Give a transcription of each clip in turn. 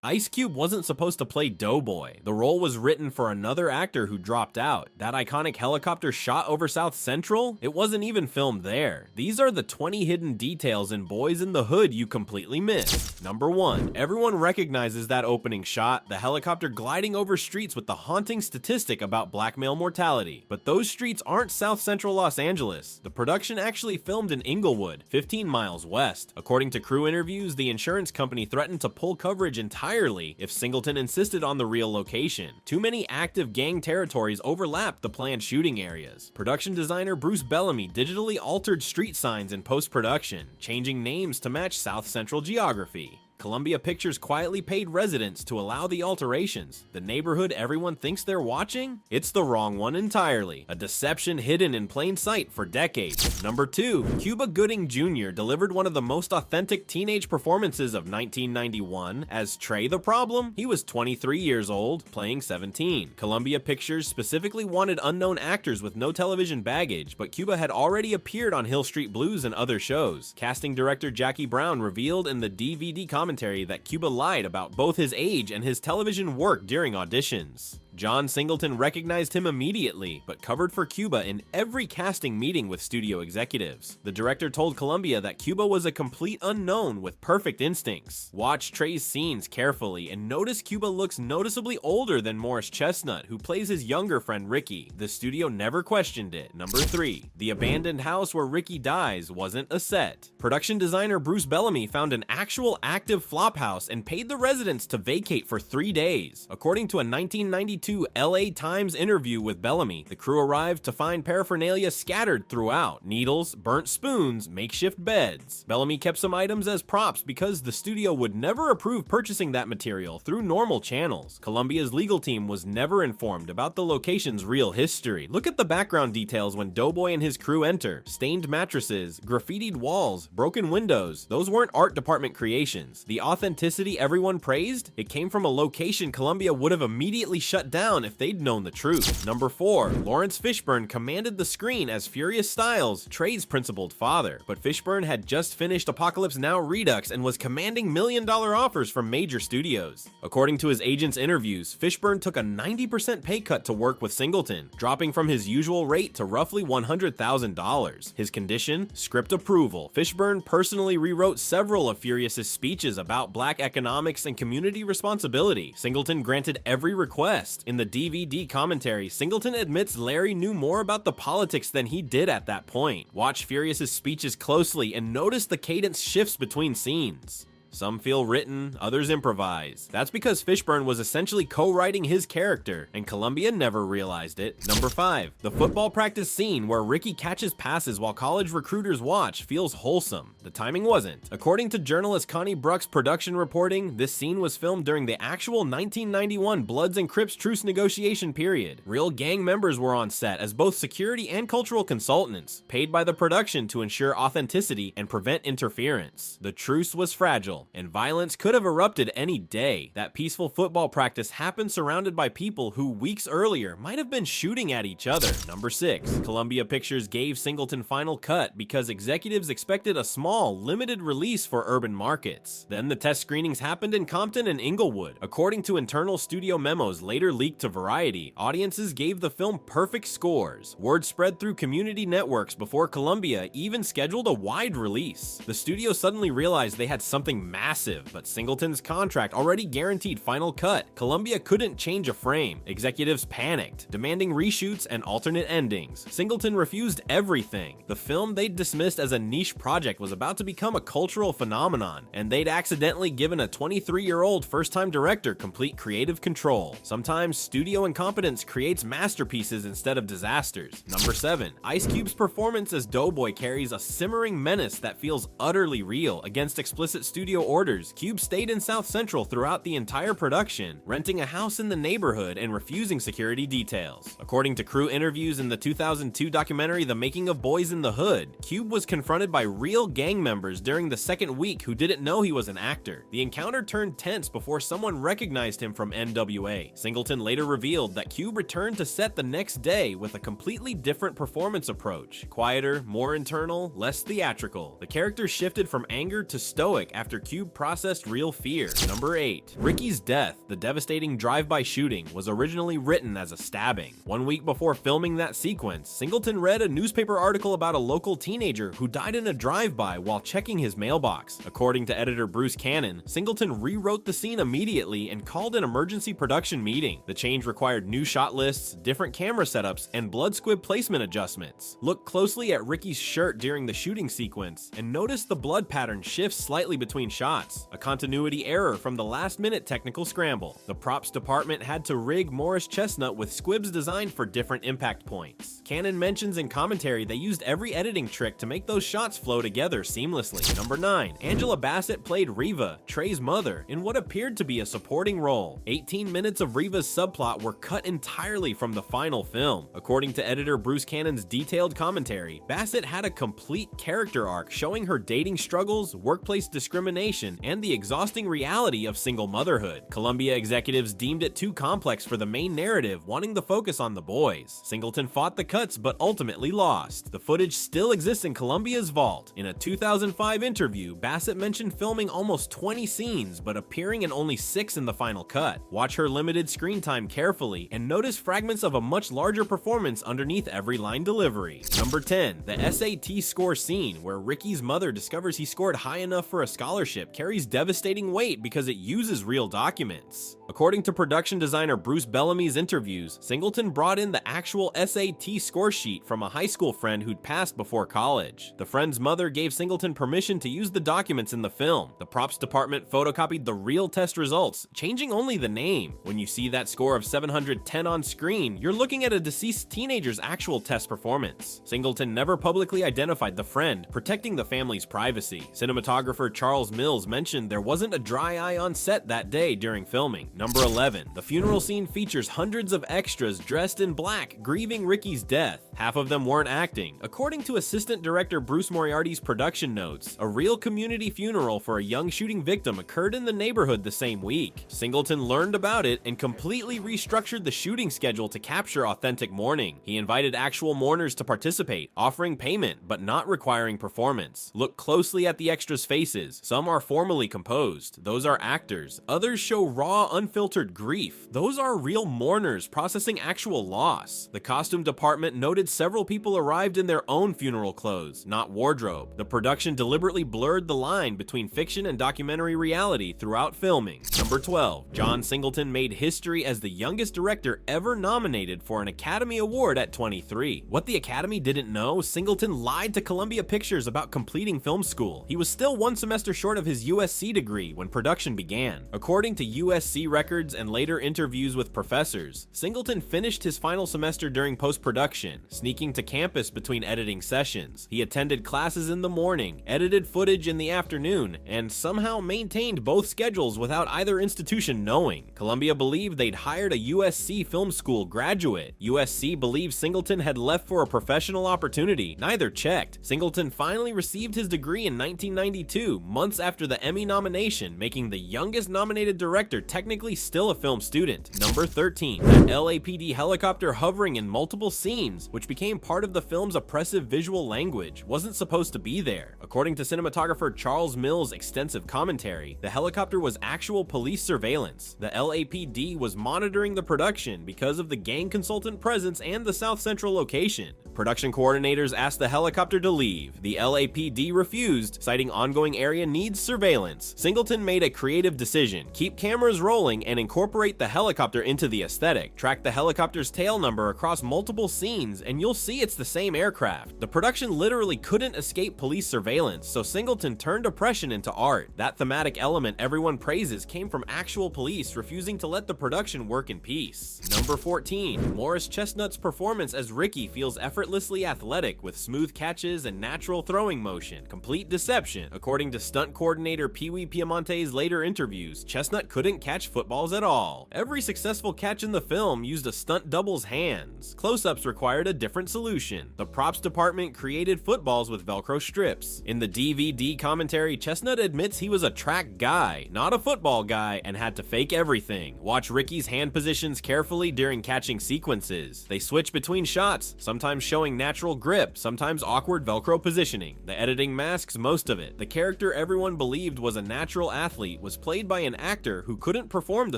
Ice Cube wasn't supposed to play Doughboy. The role was written for another actor who dropped out. That iconic helicopter shot over South Central? It wasn't even filmed there. These are the 20 hidden details in Boyz n the Hood you completely missed. Number 1. Everyone recognizes that opening shot, the helicopter gliding over streets with the haunting statistic about black male mortality. But those streets aren't South Central Los Angeles. The production actually filmed in Inglewood, 15 miles west. According to crew interviews, the insurance company threatened to pull coverage entirely if Singleton insisted on the real location. Too many active gang territories overlapped the planned shooting areas. Production designer Bruce Bellamy digitally altered street signs in post-production, changing names to match South Central geography. Columbia Pictures quietly paid residents to allow the alterations. The neighborhood everyone thinks they're watching? It's the wrong one entirely. A deception hidden in plain sight for decades. Number 2. Cuba Gooding Jr. delivered one of the most authentic teenage performances of 1991 as Trey the Problem. He was 23 years old, playing 17. Columbia Pictures specifically wanted unknown actors with no television baggage, but Cuba had already appeared on Hill Street Blues and other shows. Casting director Jackie Brown revealed in the DVD commentary that Cuba lied about both his age and his television work during auditions. John Singleton recognized him immediately, but covered for Cuba in every casting meeting with studio executives. The director told Columbia that Cuba was a complete unknown with perfect instincts. Watch Trey's scenes carefully and notice Cuba looks noticeably older than Morris Chestnut, who plays his younger friend Ricky. The studio never questioned it. Number 3. The abandoned house where Ricky dies wasn't a set. Production designer Bruce Bellamy found an actual active flophouse and paid the residents to vacate for 3 days. According to a 1992 LA Times interview with Bellamy, the crew arrived to find paraphernalia scattered throughout: needles, burnt spoons, makeshift beds. Bellamy kept some items as props because the studio would never approve purchasing that material through normal channels. Columbia's legal team was never informed about the location's real history. Look at the background details when Doughboy and his crew enter. Stained mattresses, graffitied walls, broken windows. Those weren't art department creations. The authenticity everyone praised? It came from a location Columbia would have immediately shut down if they'd known the truth. Number 4. Laurence Fishburne commanded the screen as Furious Styles, Trey's principled father. But Fishburne had just finished Apocalypse Now Redux and was commanding million-dollar offers from major studios. According to his agent's interviews, Fishburne took a 90% pay cut to work with Singleton, dropping from his usual rate to roughly $100,000. His condition? Script approval. Fishburne personally rewrote several of Furious's speeches about black economics and community responsibility. Singleton granted every request. In the DVD commentary, Singleton admits Larry knew more about the politics than he did at that point. Watch Furious's speeches closely and notice the cadence shifts between scenes. Some feel written, others improvise. That's because Fishburne was essentially co-writing his character, and Columbia never realized it. Number 5. The football practice scene where Ricky catches passes while college recruiters watch feels wholesome. The timing wasn't. According to journalist Connie Bruck's production reporting, this scene was filmed during the actual 1991 Bloods and Crips truce negotiation period. Real gang members were on set as both security and cultural consultants, paid by the production to ensure authenticity and prevent interference. The truce was fragile, and violence could have erupted any day. That peaceful football practice happened surrounded by people who weeks earlier might have been shooting at each other. Number 6. Columbia Pictures gave Singleton final cut because executives expected a small, limited release for urban markets. Then the test screenings happened in Compton and Inglewood. According to internal studio memos later leaked to Variety, audiences gave the film perfect scores. Word spread through community networks before Columbia even scheduled a wide release. The studio suddenly realized they had something massive, but Singleton's contract already guaranteed final cut. Columbia couldn't change a frame. Executives panicked, demanding reshoots and alternate endings. Singleton refused everything. The film they'd dismissed as a niche project was about to become a cultural phenomenon, and they'd accidentally given a 23-year-old first-time director complete creative control. Sometimes studio incompetence creates masterpieces instead of disasters. Number 7. Ice Cube's performance as Doughboy carries a simmering menace that feels utterly real. Against explicit studio orders, Cube stayed in South Central throughout the entire production, renting a house in the neighborhood and refusing security details. According to crew interviews in the 2002 documentary The Making of Boyz n the Hood, Cube was confronted by real gang members during the second week who didn't know he was an actor. The encounter turned tense before someone recognized him from NWA. Singleton later revealed that Cube returned to set the next day with a completely different performance approach. Quieter, more internal, less theatrical. The character shifted from anger to stoic after Cube processed real fear. Number 8. Ricky's death, the devastating drive-by shooting, was originally written as a stabbing. 1 week before filming that sequence, Singleton read a newspaper article about a local teenager who died in a drive-by while checking his mailbox. According to editor Bruce Cannon, Singleton rewrote the scene immediately and called an emergency production meeting. The change required new shot lists, different camera setups, and blood squib placement adjustments. Look closely at Ricky's shirt during the shooting sequence and notice the blood pattern shifts slightly between shots, a continuity error from the last-minute technical scramble. The props department had to rig Morris Chestnut with squibs designed for different impact points. Cannon mentions in commentary they used every editing trick to make those shots flow together seamlessly. Number 9. Angela Bassett played Reva, Trey's mother, in what appeared to be a supporting role. 18 minutes of Reva's subplot were cut entirely from the final film. According to editor Bruce Cannon's detailed commentary, Bassett had a complete character arc showing her dating struggles, workplace discrimination, and the exhausting reality of single motherhood. Columbia executives deemed it too complex for the main narrative, wanting the focus on the boys. Singleton fought the cuts but ultimately lost. The footage still exists in Columbia's vault. In a 2005 interview, Bassett mentioned filming almost 20 scenes but appearing in only 6 in the final cut. Watch her limited screen time carefully and notice fragments of a much larger performance underneath every line delivery. Number 10. The SAT score scene, where Ricky's mother discovers he scored high enough for a scholarship, carries devastating weight because it uses real documents. According to production designer Bruce Bellamy's interviews, Singleton brought in the actual SAT score sheet from a high school friend who'd passed before college. The friend's mother gave Singleton permission to use the documents in the film. The props department photocopied the real test results, changing only the name. When you see that score of 710 on screen, you're looking at a deceased teenager's actual test performance. Singleton never publicly identified the friend, protecting the family's privacy. Cinematographer Charles Mills mentioned there wasn't a dry eye on set that day during filming. Number 11. The funeral scene features hundreds of extras dressed in black, grieving Ricky's death. Half of them weren't acting. According to assistant director Bruce Moriarty's production notes, a real community funeral for a young shooting victim occurred in the neighborhood the same week. Singleton learned about it and completely restructured the shooting schedule to capture authentic mourning. He invited actual mourners to participate, offering payment but not requiring performance. Look closely at the extras' faces. Some are formally composed. Those are actors. Others show raw, unfiltered grief. Those are real mourners processing actual loss. The costume department noted several people arrived in their own funeral clothes, not wardrobe. The production deliberately blurred the line between fiction and documentary reality throughout filming. Number 12. John Singleton made history as the youngest director ever nominated for an Academy Award at 23. What the Academy didn't know, Singleton lied to Columbia Pictures about completing film school. He was still 1 semester short of his USC degree when production began. According to USC records and later interviews with professors, Singleton finished his final semester during post-production, sneaking to campus between editing sessions. He attended classes in the morning, edited footage in the afternoon, and somehow maintained both schedules without either institution knowing. Columbia believed they'd hired a USC film school graduate. USC believed Singleton had left for a professional opportunity. Neither checked. Singleton finally received his degree in 1992, months after the Emmy nomination, making the youngest nominated director technically still a film student. Number 13. That LAPD helicopter hovering in multiple scenes, which became part of the film's oppressive visual language, wasn't supposed to be there. According to cinematographer Charles Mills' extensive commentary, the helicopter was actual police surveillance. The LAPD was monitoring the production because of the gang consultant presence and the South Central location. Production coordinators asked the helicopter to leave. The LAPD refused, citing ongoing area needs surveillance. Singleton made a creative decision: keep cameras rolling and incorporate the helicopter into the aesthetic. Track the helicopter's tail number across multiple scenes and you'll see it's the same aircraft. The production literally couldn't escape police surveillance, so Singleton turned oppression into art. That thematic element everyone praises came from actual police refusing to let the production work in peace. Number 14. Morris Chestnut's performance as Ricky feels effortlessly athletic with smooth catches and natural throwing motion. Complete deception. According to stunt coordinator Pee Wee Piemonte's later interviews, Chestnut couldn't catch football footballs at all. Every successful catch in the film used a stunt double's hands. Close-ups required a different solution. The props department created footballs with Velcro strips. In the DVD commentary, Chestnut admits he was a track guy, not a football guy, and had to fake everything. Watch Ricky's hand positions carefully during catching sequences. They switch between shots, sometimes showing natural grip, sometimes awkward Velcro positioning. The editing masks most of it. The character everyone believed was a natural athlete was played by an actor who couldn't perform the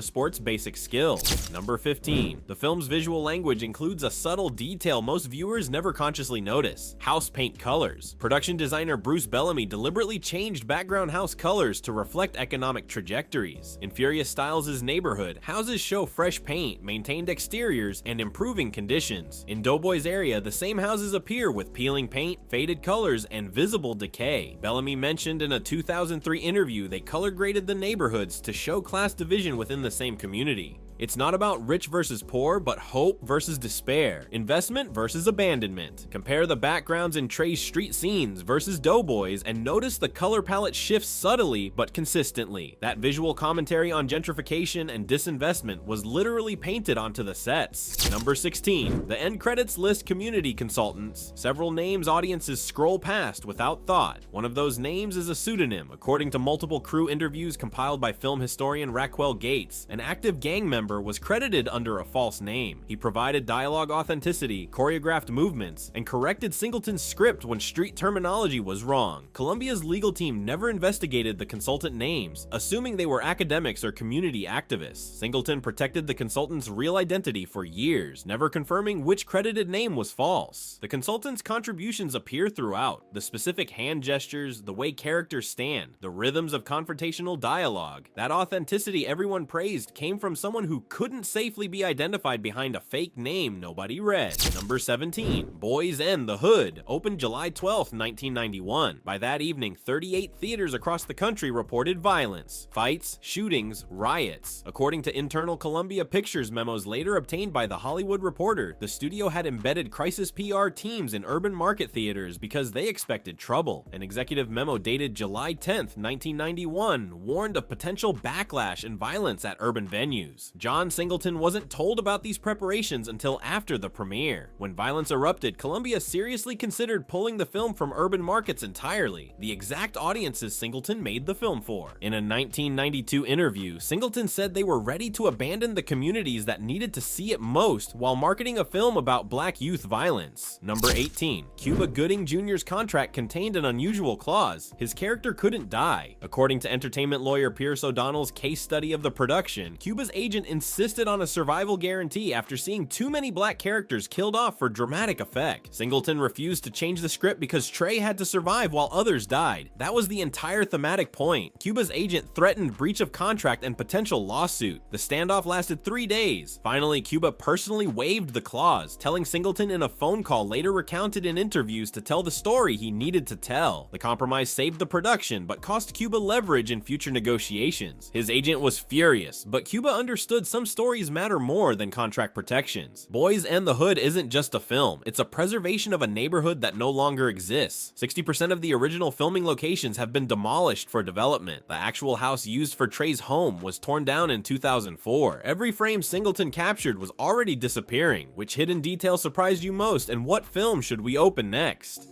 sport's basic skills. Number 15. The film's visual language includes a subtle detail most viewers never consciously notice: house paint colors. Production designer Bruce Bellamy deliberately changed background house colors to reflect economic trajectories. In Furious Styles' neighborhood, houses show fresh paint, maintained exteriors, and improving conditions. In Doughboy's area, the same houses appear with peeling paint, faded colors, and visible decay. Bellamy mentioned in a 2003 interview they color graded the neighborhoods to show class division within the same community. It's not about rich versus poor, but hope versus despair, investment versus abandonment. Compare the backgrounds in Trey's street scenes versus Doughboy's and notice the color palette shifts subtly but consistently. That visual commentary on gentrification and disinvestment was literally painted onto the sets. Number 16. The end credits list community consultants, several names audiences scroll past without thought. One of those names is a pseudonym, according to multiple crew interviews compiled by film historian Raquel Gates. An active gang member was credited under a false name. He provided dialogue authenticity, choreographed movements, and corrected Singleton's script when street terminology was wrong. Columbia's legal team never investigated the consultant names, assuming they were academics or community activists. Singleton protected the consultant's real identity for years, never confirming which credited name was false. The consultant's contributions appear throughout: the specific hand gestures, the way characters stand, the rhythms of confrontational dialogue. That authenticity everyone praised came from someone who couldn't safely be identified behind a fake name nobody read. Number 17. Boyz and the Hood opened July 12, 1991. By that evening, 38 theaters across the country reported violence, fights, shootings, riots. According to internal Columbia Pictures memos later obtained by The Hollywood Reporter, the studio had embedded crisis PR teams in urban market theaters because they expected trouble. An executive memo dated July 10, 1991 warned of potential backlash and violence at urban venues. John Singleton wasn't told about these preparations until after the premiere. When violence erupted, Columbia seriously considered pulling the film from urban markets entirely, the exact audiences Singleton made the film for. In a 1992 interview, Singleton said they were ready to abandon the communities that needed to see it most while marketing a film about black youth violence. Number 18. Cuba Gooding Jr.'s contract contained an unusual clause: his character couldn't die. According to entertainment lawyer Pierce O'Donnell's case study of the production, Cuba's agent insisted on a survival guarantee after seeing too many black characters killed off for dramatic effect. Singleton refused to change the script because Trey had to survive while others died. That was the entire thematic point. Cuba's agent threatened breach of contract and potential lawsuit. The standoff lasted 3 days. Finally, Cuba personally waived the clause, telling Singleton in a phone call later recounted in interviews to tell the story he needed to tell. The compromise saved the production, but cost Cuba leverage in future negotiations. His agent was furious, but Cuba understood some stories matter more than contract protections. Boyz and the Hood isn't just a film, it's a preservation of a neighborhood that no longer exists. 60% of the original filming locations have been demolished for development. The actual house used for Trey's home was torn down in 2004. Every frame Singleton captured was already disappearing. Which hidden detail surprised you most, and what film should we open next?